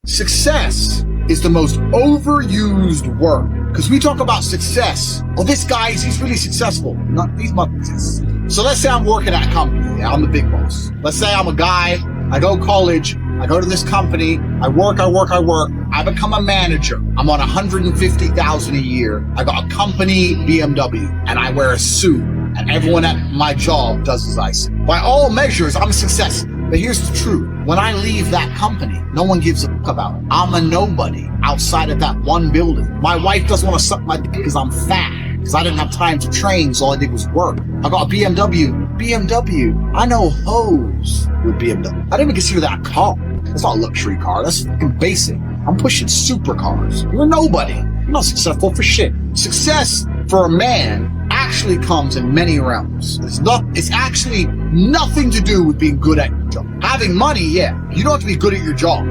Success is the most overused word because we talk about success. Oh, this guy, he's really successful. Not these motherfuckers. So let's say I'm working at a company. I'm the big boss. Let's say I'm a guy. I go to college. I go to this company. I work. I become a manager. I'm on $150,000 a year. I got a company BMW and I wear a suit and everyone at my job does as I say. By all measures, I'm a success. But here's the truth. When I leave that company, no one gives a fuck about it. I'm a nobody outside of that one building. My wife doesn't want to suck my dick because I'm fat, because I didn't have time to train, so all I did was work. I got a BMW. I know hoes with BMW. I didn't even consider that a car. That's not a luxury car. That's fucking basic. I'm pushing supercars. You're nobody. You're not successful for shit. Success for a man actually comes in many realms. It's actually nothing to do with being good at your job. Having money, yeah. You don't have to be good at your job.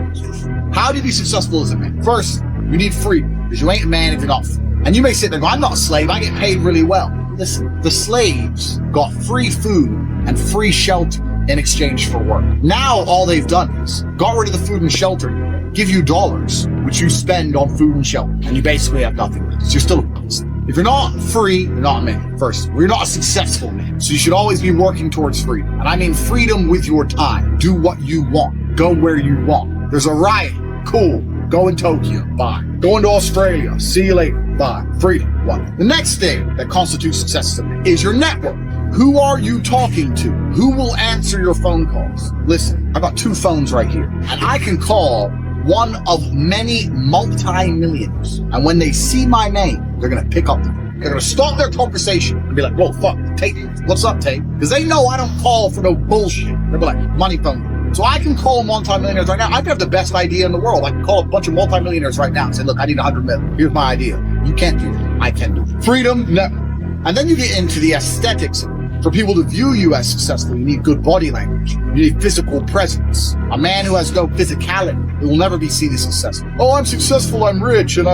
How do you be successful as a man? First, you need freedom, because you ain't a man if you're not free. And you may sit there and go, I'm not a slave, I get paid really well. Listen, the slaves got free food and free shelter in exchange for work. Now all they've done is got rid of the food and shelter, give you dollars, which you spend on food and shelter, and you basically have nothing with it. So you're still a slave. If you're not free, you're not a man. First, you're not a successful man. So you should always be working towards freedom. And I mean freedom with your time. Do what you want. Go where you want. There's a riot. Cool. Go in Tokyo. Bye. Going to Australia. See you later. Bye. Freedom. What? The next thing that constitutes success to me is your network. Who are you talking to? Who will answer your phone calls? Listen, I got 2 phones right here, and I can call one of many multi-millionaires. And when they see my name, they're going to pick up. They're going to stop their conversation and be like, whoa, fuck, Tate, what's up, Tate? Because they know I don't call for no bullshit. They'll be like, money phone. So I can call multi-millionaires right now. I can have the best idea in the world. I can call a bunch of multi-millionaires right now and say, look, I need 100 million. Here's my idea. You can't do that. I can do it. Freedom, network. And then you get into the aesthetics of it. For people to view you as successful, you need good body language. You need physical presence. A man who has no physicality will never be seen as successful. Oh, I'm successful, I'm rich, and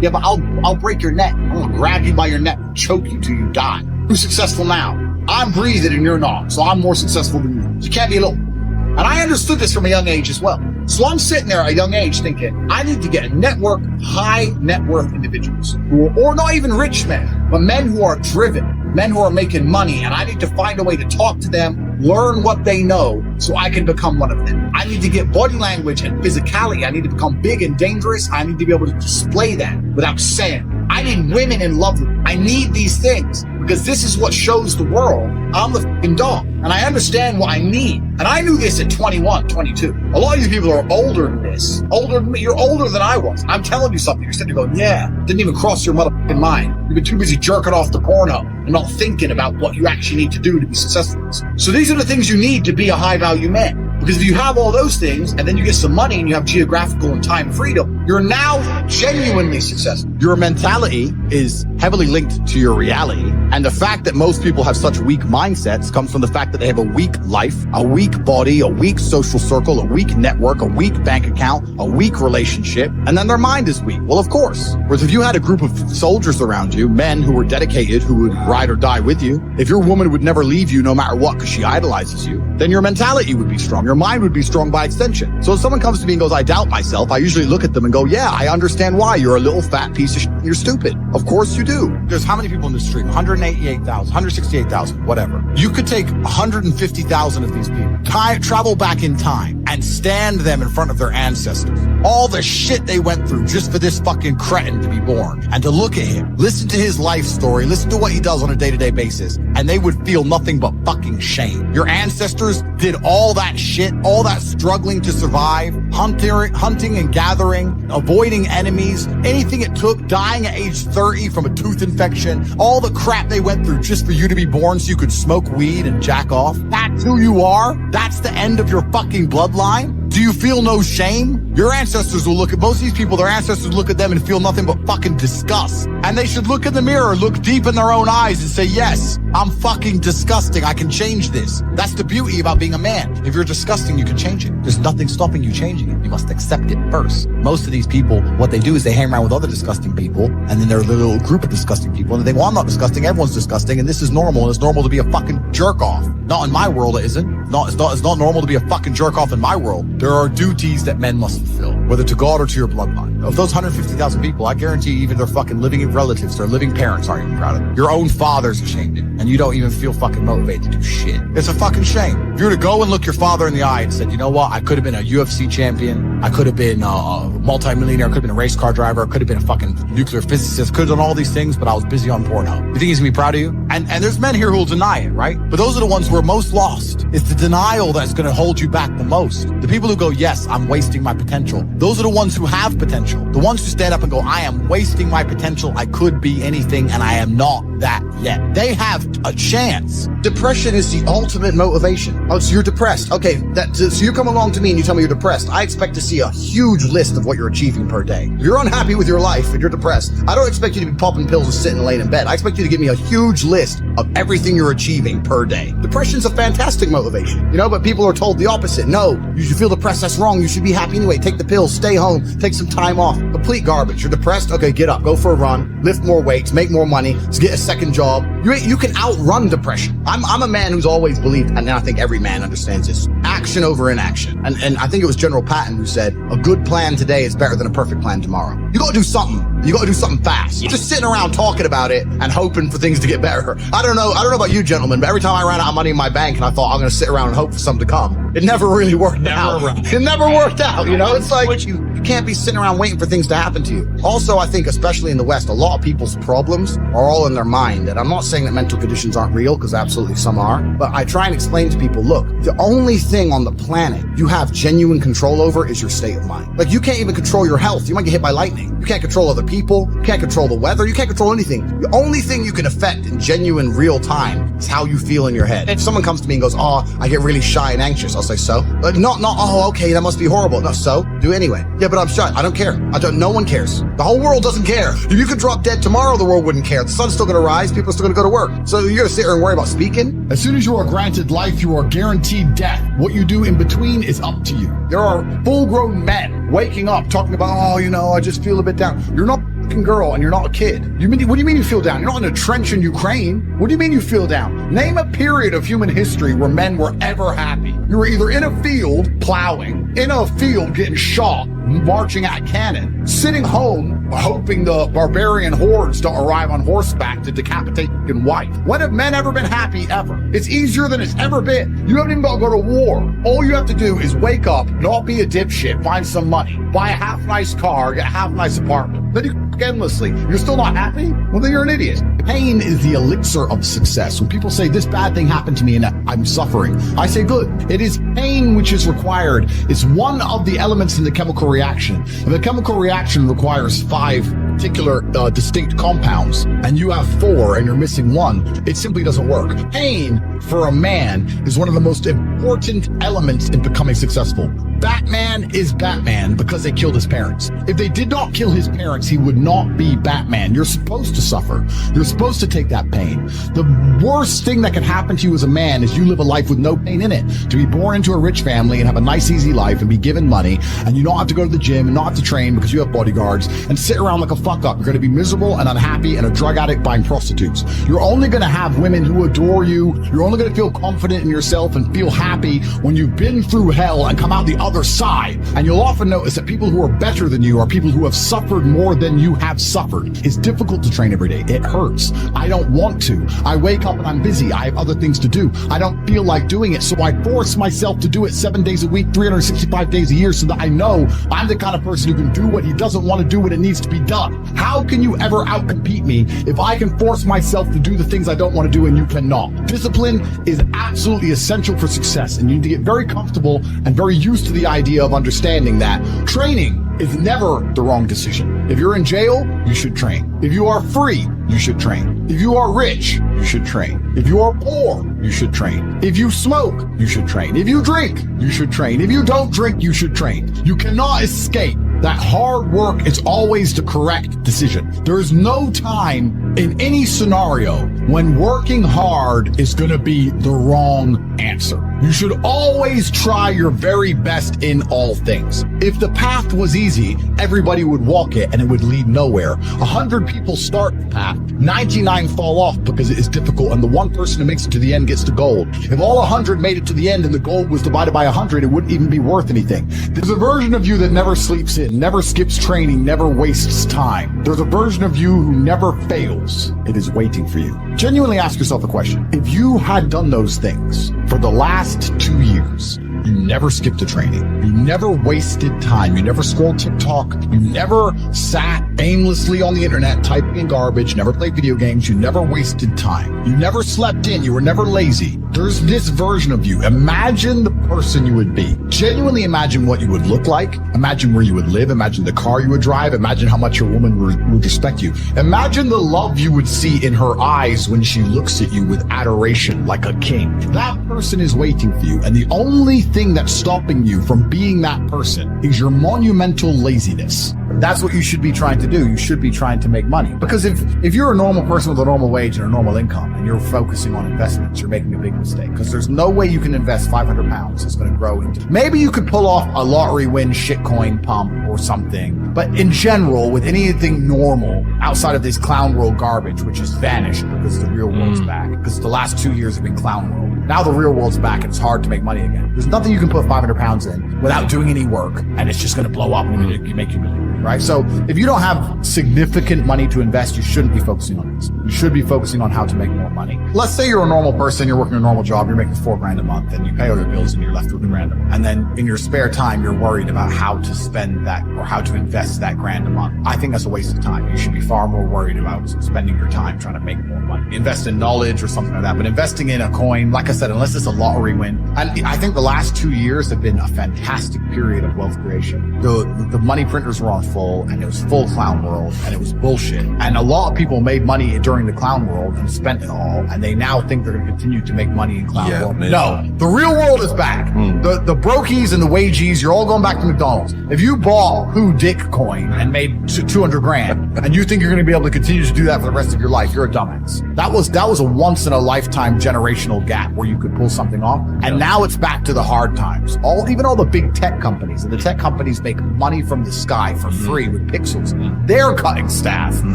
yeah, but I'll break your neck. I'm gonna grab you by your neck and choke you till you die. Who's successful now? I'm breathing and you're not, so I'm more successful than you. You can't be a little. And I understood this from a young age as well. So I'm sitting there at a young age thinking, I need to get a network, high net worth individuals, or not even rich men, but men who are driven, men who are making money, and I need to find a way to talk to them, learn what they know, so I can become one of them. I need to get body language and physicality. I need to become big and dangerous. I need to be able to display that without saying. I need women in love with me. I need these things because this is what shows the world I'm the fucking dog. And I understand what I need. And I knew this at 21, 22. A lot of you people are older than this. Older than me. You're older than I was. I'm telling you something. You're sitting there going, yeah, didn't even cross your motherfucking mind. You've been too busy jerking off the porno and not thinking about what you actually need to do to be successful. So these are the things you need to be a high value man. Because if you have all those things and then you get some money and you have geographical and time freedom, you're now genuinely successful. Your mentality is heavily linked to your reality. And the fact that most people have such weak mindsets comes from the fact that they have a weak life, a weak body, a weak social circle, a weak network, a weak bank account, a weak relationship, and then their mind is weak. Well, of course. Whereas if you had a group of soldiers around you, men who were dedicated, who would ride or die with you, if your woman would never leave you no matter what because she idolizes you, then your mentality would be strong. Your mind would be strong by extension. So if someone comes to me and goes, I doubt myself, I usually look at them and go, yeah, I understand why. You're a little fat piece of shit. You're stupid. Of course you do. There's how many people in the street? 188,000, 168,000, whatever. You could take 150,000 of these people, travel back in time and stand them in front of their ancestors. All the shit they went through just for this fucking cretin to be born, and to look at him, listen to his life story, listen to what he does on a day-to-day basis, and they would feel nothing but fucking shame. Your ancestors did all that shit, all that struggling to survive, hunting and gathering, avoiding enemies, anything it took, dying at age 30 from a tooth infection, all the crap they went through just for you to be born so you could smoke weed and jack off. That's who you are? That's the end of your fucking bloodline? Do you feel no shame? Your ancestors will look at most of these people, their ancestors look at them and feel nothing but fucking disgust. And they should look in the mirror, look deep in their own eyes and say, yes, I'm fucking disgusting. I can change this. That's the beauty about being a man. If you're disgusting, you can change it. There's nothing stopping you changing it. You must accept it first. Most of these people, what they do is they hang around with other disgusting people, and then they're a little group of disgusting people, and they think, well, I'm not disgusting. Everyone's disgusting, and this is normal, and it's normal to be a fucking jerk off. Not in my world, it isn't. It's not normal to be a fucking jerk off in my world. There are duties that men must fulfill. whether to God or to your bloodline. Of those 150,000 people, I guarantee even their fucking living relatives, their living parents aren't even proud of it. Your own father's ashamed of it, and you don't even feel fucking motivated to do shit. It's a fucking shame. If you were to go and look your father in the eye and said, you know what, I could have been a UFC champion, I could have been a multi-millionaire, I could have been a race car driver, I could have been a fucking nuclear physicist, could have done all these things, but I was busy on Pornhub. You think he's gonna be proud of you? And there's men here who will deny it, right? But those are the ones who are most lost. It's the denial that's gonna hold you back the most. The people who go, yes, I'm wasting my potential. Those are the ones who have potential. The ones who stand up and go, I am wasting my potential. I could be anything and I am not that yet. They have a chance. Depression is the ultimate motivation. Oh, so you're depressed. Okay, so you come along to me and you tell me you're depressed. I expect to see a huge list of what you're achieving per day. If you're unhappy with your life and you're depressed, I don't expect you to be popping pills and sitting laying in bed. I expect you to give me a huge list of everything you're achieving per day. Depression's a fantastic motivation, but people are told the opposite. No, you should feel depressed. That's wrong. You should be happy anyway. Take the pills, stay home, take some time off. Complete garbage. You're depressed? Okay, get up, go for a run, lift more weights, make more money, get a second job. You can outrun depression. I'm a man who's always believed, and I think every man understands this, action over inaction. And I think it was General Patton who said, a good plan today is better than a perfect plan tomorrow. You gotta do something. You gotta do something fast. Just sitting around talking about it and hoping for things to get better. I don't know about you gentlemen, but every time I ran out of money in my bank and I thought I'm gonna sit around and hope for something to come, it never really worked out. It never worked out, It's like you can't be sitting around waiting for things to happen to you. Also, I think, especially in the West, a lot of people's problems are all in their mind. And I'm not saying that mental conditions aren't real, because absolutely some are. But I try and explain to people, look, the only thing on the planet you have genuine control over is your state of mind. Like, you can't even control your health. You might get hit by lightning. You can't control other people. You can't control the weather. You can't control anything. The only thing you can affect in genuine real time is how you feel in your head. If someone comes to me and goes, oh, I get really shy and anxious, I'll say, so? Like, not, oh, okay, that must be horrible. No, so? Do it anyway. Yeah, but I'm shy. I don't care. No one cares. The whole world doesn't care. If you could drop dead tomorrow, the world wouldn't care. The sun's still gonna rise. People are still gonna go to work. So you're gonna sit here and worry about speaking? As soon as you are granted life, you are guaranteed death. What you do in between is up to you. There are full-grown men waking up talking about, I just feel a bit down. You're not a fucking girl and you're not a kid. What do you mean you feel down? You're not in a trench in Ukraine. What do you mean you feel down? Name a period of human history where men were ever happy. You were either in a field plowing, in a field getting shot, marching at cannon, sitting home hoping the barbarian hordes don't arrive on horseback to decapitate your wife. When have men ever been happy ever? It's easier than it's ever been. You haven't even got to go to war. All you have to do is wake up, not be a dipshit, find some money, buy a half nice car, get a half nice apartment. Then you endlessly. You're still not happy? Well, then you're an idiot. Pain is the elixir of success. When people say this bad thing happened to me and I'm suffering, I say good. It is pain which is required. It's one of the elements in the chemical reaction. And the chemical reaction requires 5 particular distinct compounds, and you have 4 and you're missing 1. It simply doesn't work. Pain for a man is one of the most important elements in becoming successful. Batman is Batman because they killed his parents. If they did not kill his parents, he would not be Batman. You're supposed to suffer. You're supposed to take that pain. The worst thing that can happen to you as a man is you live a life with no pain in it. To be born into a rich family and have a nice, easy life and be given money, and you don't have to go to the gym and not have to train because you have bodyguards and sit around like a fuck up. You're going to be miserable and unhappy and a drug addict buying prostitutes. You're only going to have women who adore you. You're only going to feel confident in yourself and feel happy when you've been through hell and come out the other side. And you'll often notice that people who are better than you are people who have suffered more than you have suffered. It's difficult to train every day. It hurts. I don't want to. I wake up and I'm busy. I have other things to do. I don't feel like doing it, so I force myself to do it 7 days a week, 365 days a year, so that I know I'm the kind of person who can do what he doesn't want to do when it needs to be done. How can you ever outcompete me if I can force myself to do the things I don't want to do and you cannot? Discipline is absolutely essential for success, and you need to get very comfortable and very used to the idea of understanding that training is never the wrong decision. If you're in jail, you should train. If you are free, you should train. If you are rich, you should train. If you are poor, you should train. If you smoke, you should train. If you drink, you should train. If you don't drink, you should train. You cannot escape that hard work is always the correct decision. There is no time in any scenario when working hard is going to be the wrong answer. You should always try your very best in all things. If the path was easy, everybody would walk it and it would lead nowhere. 100 people start the path, 99 fall off because it is difficult, and the one person who makes it to the end gets the gold. If all 100 made it to the end and the gold was divided by 100, it wouldn't even be worth anything. There's a version of you that never sleeps in, never skips training, never wastes time. There's a version of you who never fails. It is waiting for you. Genuinely ask yourself a question. If you had done those things for the last 2 years, you never skipped a training, you never wasted time, you never scrolled TikTok, you never sat aimlessly on the internet typing in garbage, never played video games, you never wasted time, you never slept in, you were never lazy. There's this version of you. Imagine the person you would be. Genuinely imagine what you would look like. Imagine where you would live. Imagine the car you would drive. Imagine how much your woman would respect you. Imagine the love you would see in her eyes when she looks at you with adoration like a king. That person is waiting for you. And the only thing that's stopping you from being that person is your monumental laziness. That's what you should be trying to do. You should be trying to make money. Because if you're a normal person with a normal wage and a normal income and you're focusing on investments, you're making a big mistake. Because there's no way you can invest 500 pounds. It's going to grow into. Maybe you could pull off a lottery win shitcoin pump or something. But in general, with anything normal outside of this clown world garbage, which has vanished because the real world's back, because the last 2 years have been clown world. Now the real world's back and it's hard to make money again. There's nothing you can put 500 pounds in without doing any work, and it's just going to blow up and make you million, right? So if you don't have significant money to invest, you shouldn't be focusing on this. You should be focusing on how to make more money. Let's say you're a normal person, you're working a normal job, you're making $4,000 a month, and you pay all your bills and you're left with $1,000 a month. And then in your spare time, you're worried about how to spend that or how to invest that $1,000 a month. I think that's a waste of time. You should be far more worried about spending your time trying to make more money. Invest in knowledge or something like that. But investing in a coin, like I said, unless it's a lottery win. And I think the last 2 years have been a fantastic period of wealth creation. The money printers were on full, and it was full clown world, and it was bullshit. And a lot of people made money during the clown world and spent it all, and they now think they're going to continue to make money in clown world. Man. No, the real world is back. The brokies and the wagies, you're all going back to McDonald's. If you bought Who Dick coin and made $200,000, and you think you're going to be able to continue to do that for the rest of your life, you're a dumbass. That was a once in a lifetime generational gap where you could pull something off, and now it's back to the hard times. Even all the big tech companies, and the tech companies make money from the sky for free with pixels. They're cutting staff.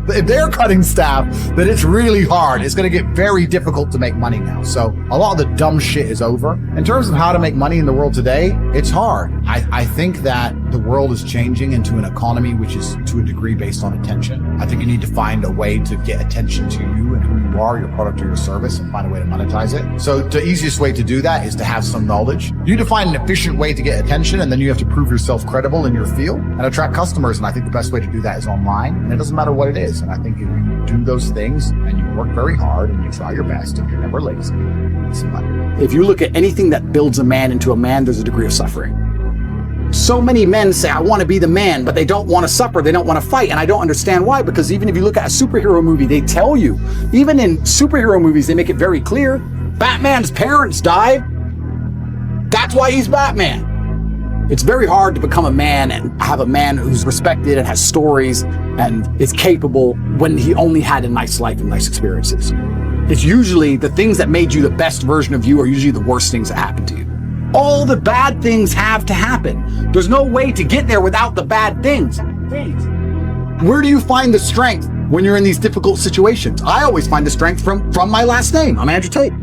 If they're cutting staff, then it's really hard. It's going to get very difficult to make money now. So a lot of the dumb shit is over. In terms of how to make money in the world today, it's hard. I think that the world is changing into an economy which is to a degree based on attention. I think you need to find a way to get attention to you and who you are, your product or your service, and find a way to monetize it. So the easiest way to do that is to have some knowledge. You need to find an efficient way to get attention, and then you have to prove yourself credible in your field and attract customers. And I think the best way to do that is online, and it doesn't matter what it is. And I think if you do those things and you work very hard and you try your best and you're never lazy, it's money. If you look at anything that builds a man into a man, there's a degree of suffering. So many men say, I want to be the man, but they don't want to suffer. They don't want to fight. And I don't understand why, because even if you look at a superhero movie, they tell you, even in superhero movies, they make it very clear, Batman's parents died. That's why he's Batman. It's very hard to become a man and have a man who's respected and has stories and is capable when he only had a nice life and nice experiences. It's usually the things that made you the best version of you are usually the worst things that happened to you. All the bad things have to happen. There's no way to get there without the bad things. Where do you find the strength when you're in these difficult situations? I always find the strength from my last name. I'm Andrew Tate.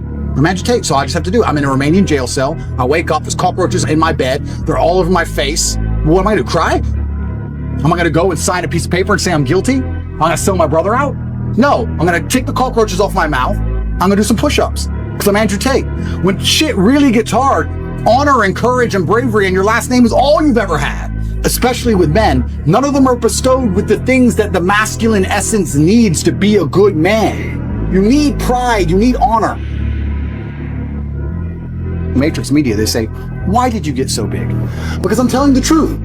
So I just have to do it. I'm in a Romanian jail cell. I wake up, there's cockroaches in my bed. They're all over my face. What am I going to cry? Am I going to go and sign a piece of paper and say I'm guilty? I'm going to sell my brother out? No, I'm going to take the cockroaches off my mouth. I'm going to do some push-ups because I'm Andrew Tate. When shit really gets hard, honor and courage and bravery and your last name is all you've ever had. Especially with men, none of them are bestowed with the things that the masculine essence needs to be a good man. You need pride, you need honor. Matrix Media, they say, why did you get so big? Because I'm telling the truth.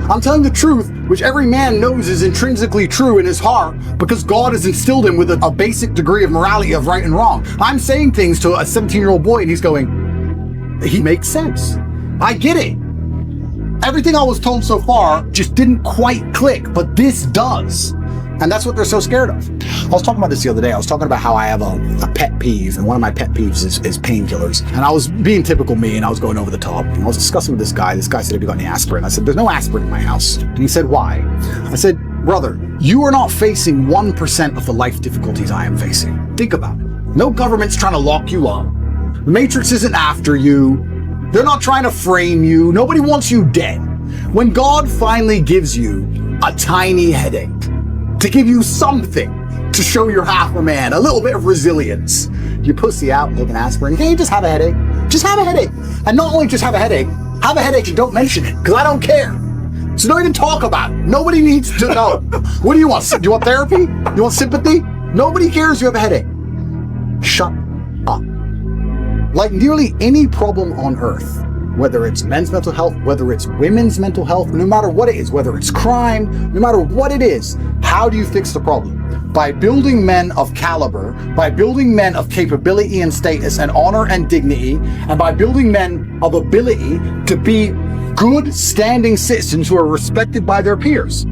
I'm telling the truth, which every man knows is intrinsically true in his heart, because God has instilled him with a basic degree of morality of right and wrong. I'm saying things to a 17-year-old boy and he's going, he makes sense. I get it. Everything I was told so far just didn't quite click, but this does. And that's what they're so scared of. was talking about this the other day. I was talking about how I have a pet peeve, and one of my pet peeves is painkillers. And I was being typical me, and I was going over the top. And I was discussing with this guy. This guy said, have you got any aspirin? I said, there's no aspirin in my house. And he said, why? I said, brother, you are not facing 1% of the life difficulties I am facing. Think about it. No government's trying to lock you up. The Matrix isn't after you. They're not trying to frame you. Nobody wants you dead. When God finally gives you a tiny headache, to give you something to show you're half a man, a little bit of resilience, you pussy out and take an aspirin. Can't you just have a headache? Just have a headache. And not only just have a headache and don't mention it, because I don't care. So don't even talk about it. Nobody needs to know. What do you want? Do you want therapy? You want sympathy? Nobody cares you have a headache. Shut up. Like nearly any problem on earth, whether it's men's mental health, whether it's women's mental health, no matter what it is, whether it's crime, no matter what it is, how do you fix the problem? By building men of caliber, by building men of capability and status and honor and dignity, and by building men of ability to be good standing citizens who are respected by their peers.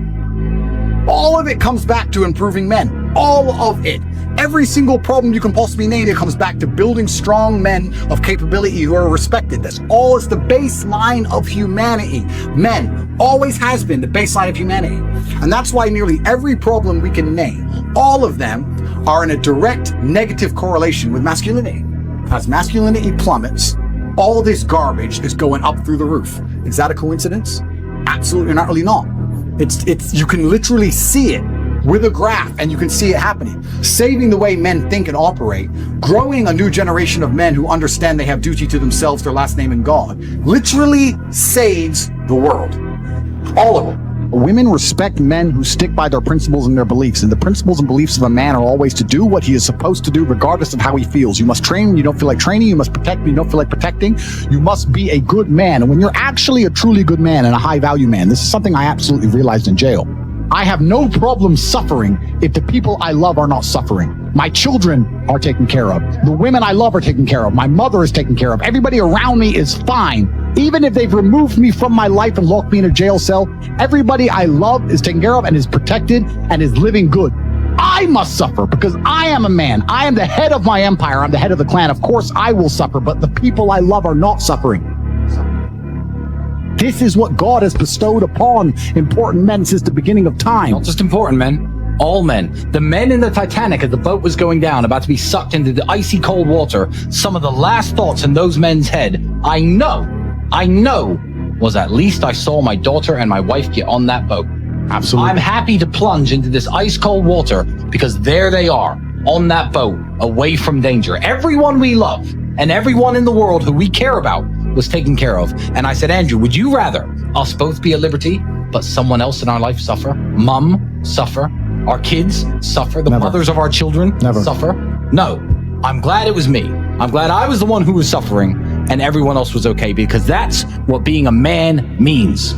All of it comes back to improving men. All of it. Every single problem you can possibly name, it comes back to building strong men of capability who are respected. That's all. It's the baseline of humanity. Men always has been the baseline of humanity. And that's why nearly every problem we can name, all of them are in a direct negative correlation with masculinity. As masculinity plummets, all this garbage is going up through the roof. Is that a coincidence? Absolutely not, really not. It's you can literally see it with a graph, and you can see it happening. Saving the way men think and operate, growing a new generation of men who understand they have duty to themselves, their last name, and God, literally saves the world. All of it. Women respect men who stick by their principles and their beliefs, and the principles and beliefs of a man are always to do what he is supposed to do regardless of how he feels. You must train when you don't feel like training. You must protect when you don't feel like protecting. You must be a good man. And when you're actually a truly good man and a high value man, this is something I absolutely realized in jail. I have no problem suffering if the people I love are not suffering. My children are taken care of. The women I love are taken care of. My mother is taken care of. Everybody around me is fine. Even if they've removed me from my life and locked me in a jail cell, everybody I love is taken care of and is protected and is living good. I must suffer because I am a man. I am the head of my empire. I'm the head of the clan. Of course I will suffer, but the people I love are not suffering. This is what God has bestowed upon important men since the beginning of time. Not just important men, all men. The men in the Titanic as the boat was going down, about to be sucked into the icy cold water, some of the last thoughts in those men's head, I know, was at least I saw my daughter and my wife get on that boat. Absolutely. I'm happy to plunge into this ice cold water because there they are on that boat, away from danger. Everyone we love and everyone in the world who we care about was taken care of. And I said, Andrew, would you rather us both be at liberty, but someone else in our life suffer? Mum suffer? Our kids suffer? The mothers of our children suffer? No. I'm glad it was me. I'm glad I was the one who was suffering and everyone else was okay, because that's what being a man means.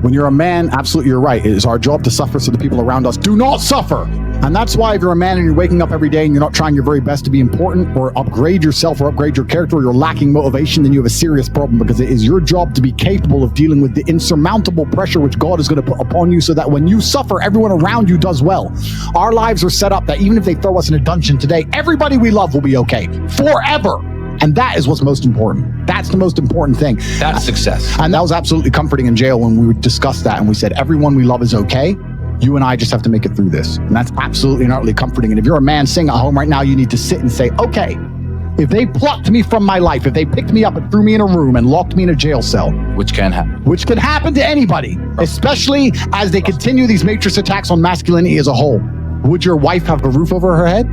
When you're a man, absolutely you're right. It is our job to suffer so the people around us do not suffer. And that's why if you're a man and you're waking up every day and you're not trying your very best to be important or upgrade yourself or upgrade your character, or you're lacking motivation, then you have a serious problem, because it is your job to be capable of dealing with the insurmountable pressure which God is going to put upon you so that when you suffer, everyone around you does well. Our lives are set up that even if they throw us in a dungeon today, everybody we love will be okay forever. And that is what's most important. That's the most important thing. That's success. And that was absolutely comforting in jail when we discussed that and we said, everyone we love is okay. You and I just have to make it through this. And that's absolutely and utterly comforting. And if you're a man sitting at home right now, you need to sit and say, okay, if they plucked me from my life, if they picked me up and threw me in a room and locked me in a jail cell, which can happen. Which can happen to anybody, especially as they continue these matrix attacks on masculinity as a whole. Would your wife have a roof over her head?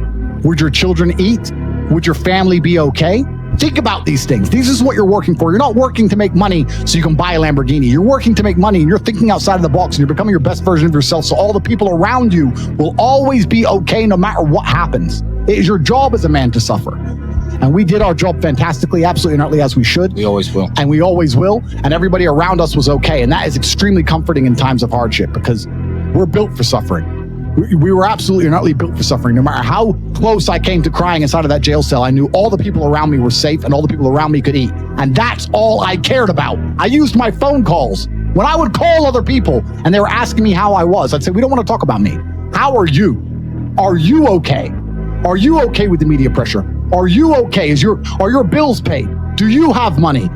Would your children eat? Would your family be okay? Think about these things. This is what you're working for. You're not working to make money so you can buy a Lamborghini. You're working to make money and you're thinking outside of the box and you're becoming your best version of yourself, so all the people around you will always be okay no matter what happens. It is your job as a man to suffer. And we did our job fantastically, absolutely and utterly as we should. We always will. And we always will. And everybody around us was okay. And that is extremely comforting in times of hardship, because we're built for suffering. We were absolutely and utterly built for suffering. No matter how close I came to crying inside of that jail cell, I knew all the people around me were safe and all the people around me could eat. And that's all I cared about. I used my phone calls. When I would call other people and they were asking me how I was, I'd say, we don't want to talk about me. How are you? Are you okay? Are you okay with the media pressure? Are you okay? Are your bills paid? Do you have money?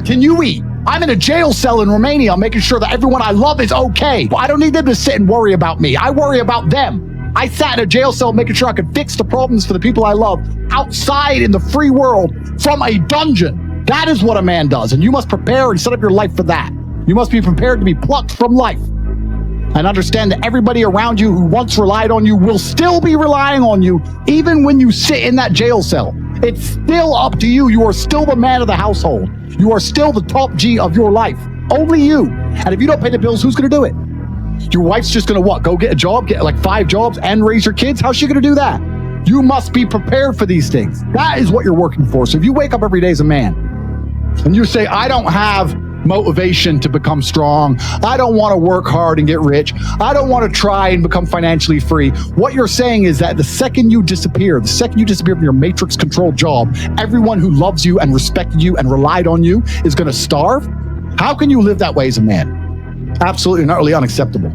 Can you eat? I'm in a jail cell in Romania. I'm making sure that everyone I love is okay. I don't need them to sit and worry about me. I worry about them. I sat in a jail cell making sure I could fix the problems for the people I love outside in the free world from a dungeon. That is what a man does. And you must prepare and set up your life for that. You must be prepared to be plucked from life and understand that everybody around you who once relied on you will still be relying on you, even when you sit in that jail cell. It's still up to you. You are still the man of the household. You are still the top G of your life. Only you. And if you don't pay the bills, who's going to do it? Your wife's just going to what? Go get a job, get like 5 jobs and raise your kids? How's she going to do that? You must be prepared for these things. That is what you're working for. So if you wake up every day as a man and you say, I don't have motivation to become strong, I don't want to work hard and get rich, I don't want to try and become financially free, what you're saying is that the second you disappear from your matrix controlled job, everyone who loves you and respected you and relied on you is going to starve. How can you live that way as a man? Absolutely and utterly unacceptable.